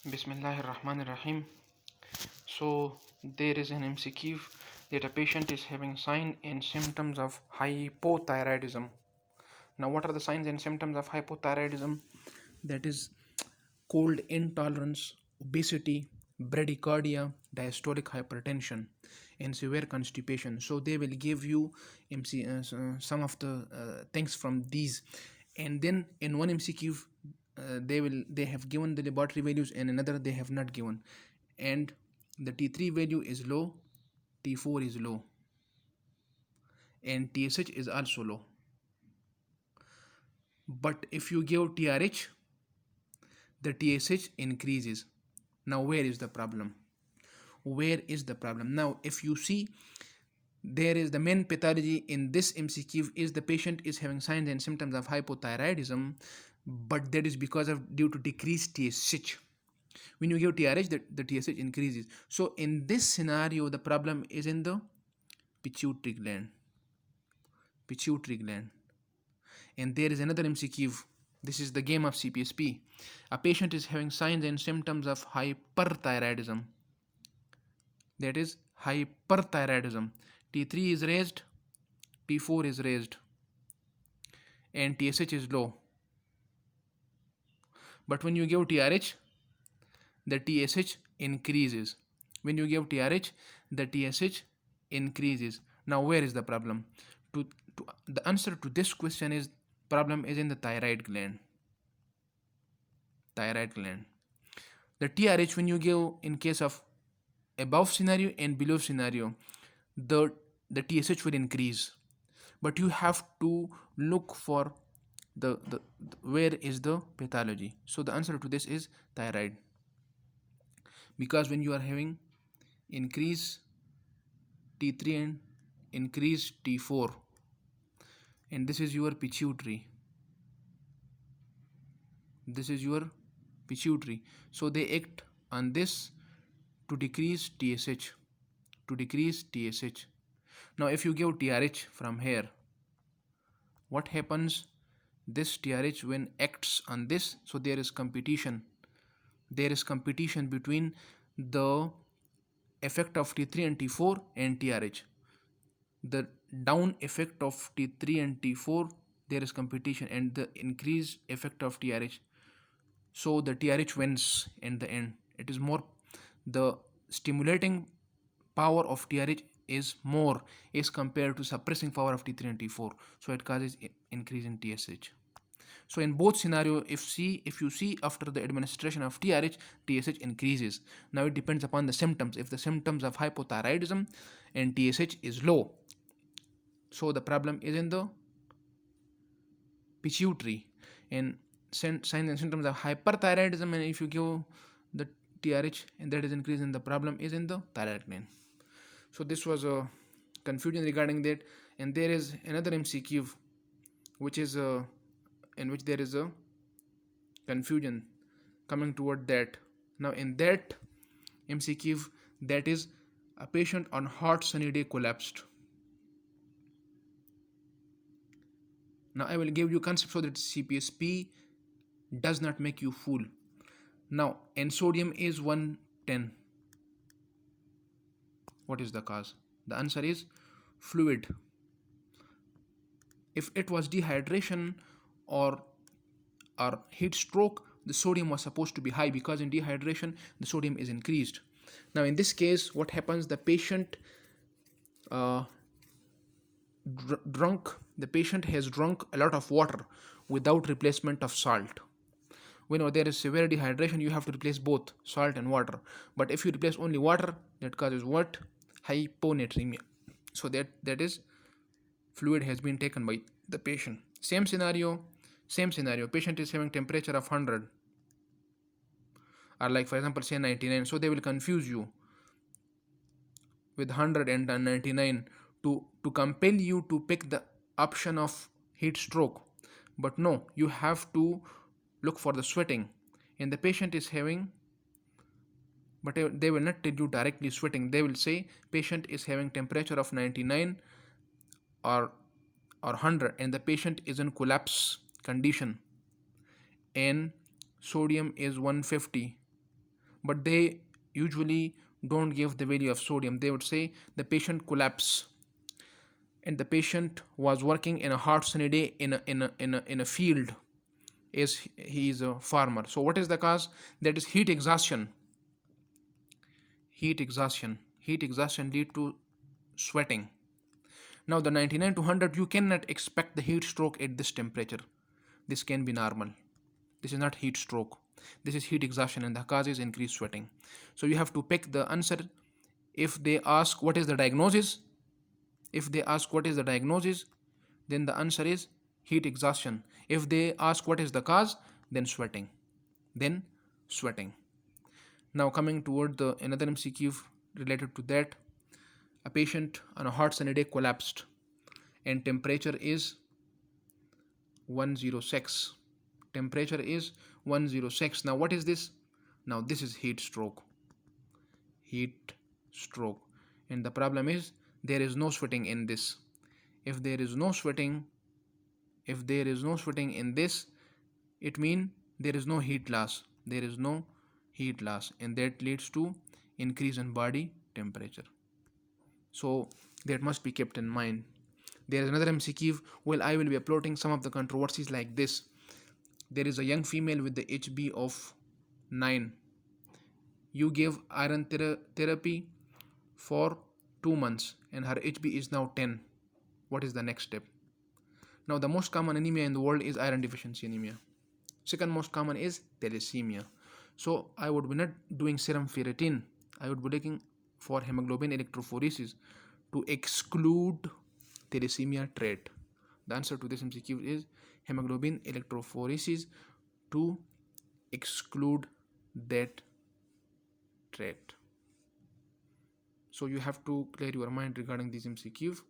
Bismillahirrahmanirrahim. So there is an MCQ that a patient is having signs and symptoms of hypothyroidism. Now, what are the signs and symptoms of hypothyroidism? That is cold intolerance, obesity, bradycardia, diastolic hypertension, and severe constipation. So they will give you some of the things from these, and then in one MCQ they have given the laboratory values, and another they have not given, and the T3 value is low, T4 is low, and TSH is also low. But if you give TRH, the TSH increases. Now where is the problem? Now if you see, there is the main pathology in this MCQ is the patient is having signs and symptoms of hypothyroidism, but that is because of due to decreased TSH. When you give TRH, the TSH increases. So in this scenario, the problem is in the pituitary gland. And there is another MCQ. This is the game of CPSP. A patient is having signs and symptoms of hyperthyroidism. That is hyperthyroidism. T3 is raised, T4 is raised, and TSH is low. But when you give TRH, the TSH increases. When you give TRH, the TSH increases. Now where is the problem? The answer to this question is problem is in the thyroid gland. The TRH, when you give in case of above scenario and below scenario, the TSH will increase, but you have to look for the where is the pathology. So the answer to this is thyroid, because when you are having increase T3 and increase T4, and this is your pituitary, so they act on this to decrease TSH. Now if you give TRH from here, what happens? This TRH when acts on this, so there is competition between the effect of T3 and T4 and TRH. The down effect of T3 and T4, there is competition, and the increased effect of TRH, so the TRH wins in the end. It is more, the stimulating power of TRH is more as compared to suppressing power of T3 and T4, so it causes increase in TSH. So in both scenario, if you see after the administration of TRH, TSH increases. Now it depends upon the symptoms. If the symptoms of hypothyroidism and TSH is low, so the problem is in the pituitary. And signs and symptoms of hyperthyroidism, and if you give the TRH and that is increasing, the problem is in the thyroid gland. So this was a confusion regarding that. And there is another MCQ which is in which there is a confusion coming toward that. Now in that MCQ, that is a patient on hot sunny day collapsed. Now I will give you concept so that CPSP does not make you fool. Now, and sodium is 110. What is the cause? The answer is fluid. If it was dehydration or heat stroke, the sodium was supposed to be high, because in dehydration the sodium is increased. Now in this case, what happens? The patient the patient has drunk a lot of water without replacement of salt. When there is severe dehydration, you have to replace both salt and water. But if you replace only water, that causes what? Hyponatremia. So that is fluid has been taken by the patient. Same scenario. Patient is having temperature of 100, or like for example say 99. So they will confuse you with 100 and 99 to compel you to pick the option of heat stroke. But no, you have to look for the sweating, and the patient is having, but they will not tell you directly sweating. They will say patient is having temperature of 99 or 100, and the patient is in collapse condition, and sodium is 150, but they usually don't give the value of sodium. They would say the patient collapse, and the patient was working in a hot sunny day in a field, as he is a farmer. So what is the cause? That is heat exhaustion. Heat exhaustion lead to sweating. Now the 99 to 100, you cannot expect the heat stroke at this temperature. This can be normal. This is not heat stroke. This is heat exhaustion, and the cause is increased sweating. So you have to pick the answer. If they ask what is the diagnosis, then the answer is heat exhaustion. If they ask what is the cause, then sweating. Now coming toward the another MCQ related to that. A patient on a hot sunny day collapsed, and temperature is 106. Now what is this? Now this is heat stroke. And the problem is there is no sweating in this. If there is no sweating in this, it means there is no heat loss, and that leads to increase in body temperature. So that must be kept in mind. There is another MCQ. Well, I will be uploading some of the controversies like this. There is a young female with the HB of 9. You give iron therapy for 2 months and her HB is now 10. What is the next step? Now the most common anemia in the world is iron deficiency anemia. Second most common is thalassemia. So I would be not doing serum ferritin. I would be looking for hemoglobin electrophoresis to exclude thalassemia trait. The answer to this MCQ is hemoglobin electrophoresis to exclude that trait. So you have to clear your mind regarding these MCQs.